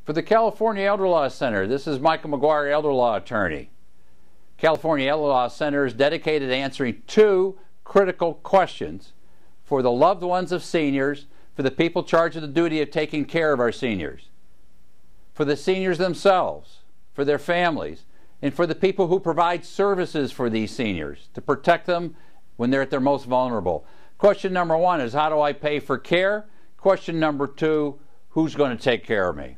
For the California Elder Law Center, this is Michael McGuire, Elder Law Attorney. California Elder Law Center is dedicated to answering two critical questions for the loved ones of seniors, for the people charged with the duty of taking care of our seniors, for the seniors themselves, for their families, and for the people who provide services for these seniors to protect them when they're at their most vulnerable. Question number one is, how do I pay for care? Question number two, who's going to take care of me?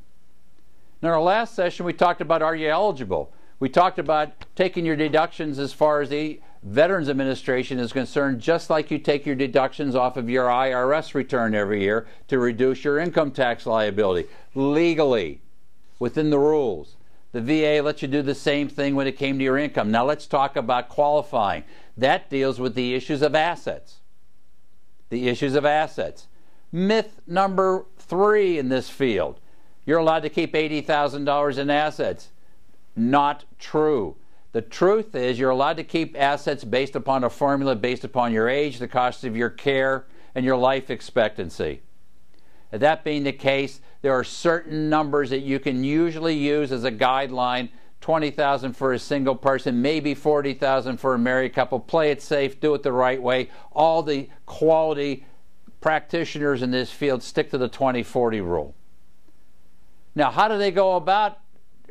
In our last session, we talked about, are you eligible? We talked about taking your deductions as far as the Veterans Administration is concerned, just like you take your deductions off of your IRS return every year to reduce your income tax liability. Legally, within the rules. The VA lets you do the same thing when it came to your income. Now let's talk about qualifying. That deals with the issues of assets. The issues of assets. Myth number 3 in this field. You're allowed to keep $80,000 in assets. Not true. The truth is you're allowed to keep assets based upon a formula based upon your age, the cost of your care, and your life expectancy. That being the case, there are certain numbers that you can usually use as a guideline. $20,000 for a single person, maybe $40,000 for a married couple. Play it safe, do it the right way. All the quality practitioners in this field stick to the 20-40 rule. Now, how do they go about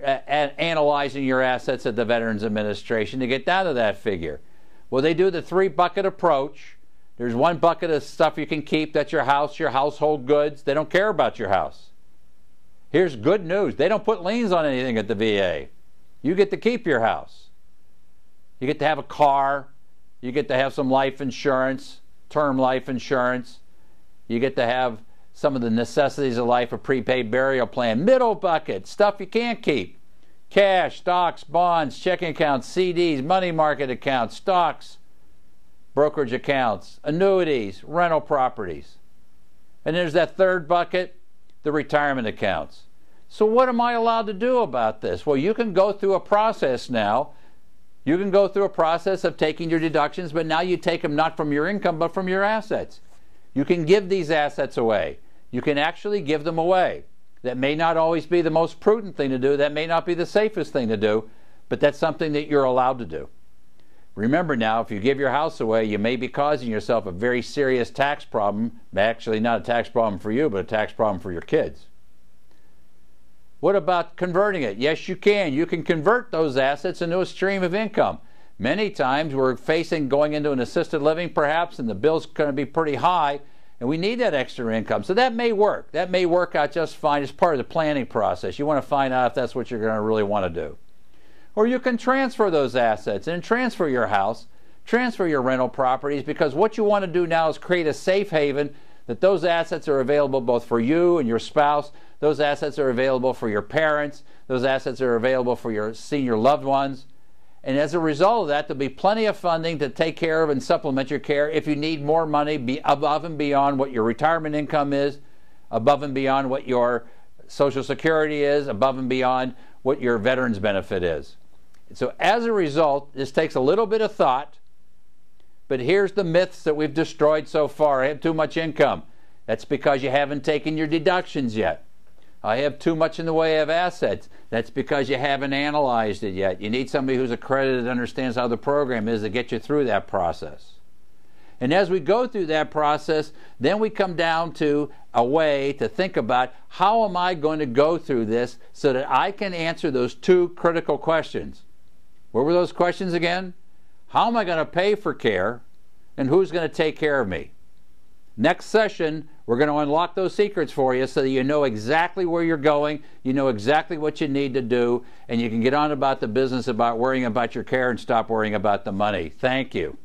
analyzing your assets at the Veterans Administration to get down to that figure? Well, they do the 3-bucket approach. There's 1 bucket of stuff you can keep. That's your house, your household goods. They don't care about your house. Here's good news. They don't put liens on anything at the VA. You get to keep your house. You get to have a car. You get to have some life insurance, term life insurance. You get to have some of the necessities of life, a prepaid burial plan. Middle bucket, stuff you can't keep. Cash, stocks, bonds, checking accounts, CDs, money market accounts, stocks, brokerage accounts, annuities, rental properties. And there's that 3rd bucket, the retirement accounts. So what am I allowed to do about this? Well, you can go through a process now. You can go through a process of taking your deductions, but now you take them not from your income, but from your assets. You can give these assets away. You can actually give them away. That may not always be the most prudent thing to do. That may not be the safest thing to do, but that's something that you're allowed to do. Remember now, if you give your house away, you may be causing yourself a very serious tax problem. Actually, not a tax problem for you, but a tax problem for your kids. What about converting it? Yes, you can. You can convert those assets into a stream of income. Many times we're facing going into an assisted living perhaps, and the bill's going to be pretty high, and we need that extra income. So that may work. That may work out just fine as part of the planning process. You want to find out if that's what you're going to really want to do. Or you can transfer those assets and transfer your house, transfer your rental properties, because what you want to do now is create a safe haven that those assets are available both for you and your spouse. Those assets are available for your parents. Those assets are available for your senior loved ones. And as a result of that, there'll be plenty of funding to take care of and supplement your care if you need more money above and beyond what your retirement income is, above and beyond what your Social Security is, above and beyond what your veterans benefit is. So as a result, this takes a little bit of thought, but here's the myths that we've destroyed so far. I have too much income. That's because you haven't taken your deductions yet. I have too much in the way of assets. That's because you haven't analyzed it yet. You need somebody who's accredited and understands how the program is to get you through that process. And as we go through that process, then we come down to a way to think about, how am I going to go through this so that I can answer those 2 critical questions? What were those questions again? How am I going to pay for care, and who's going to take care of me? Next session, we're going to unlock those secrets for you so that you know exactly where you're going, you know exactly what you need to do, and you can get on about the business about worrying about your care and stop worrying about the money. Thank you.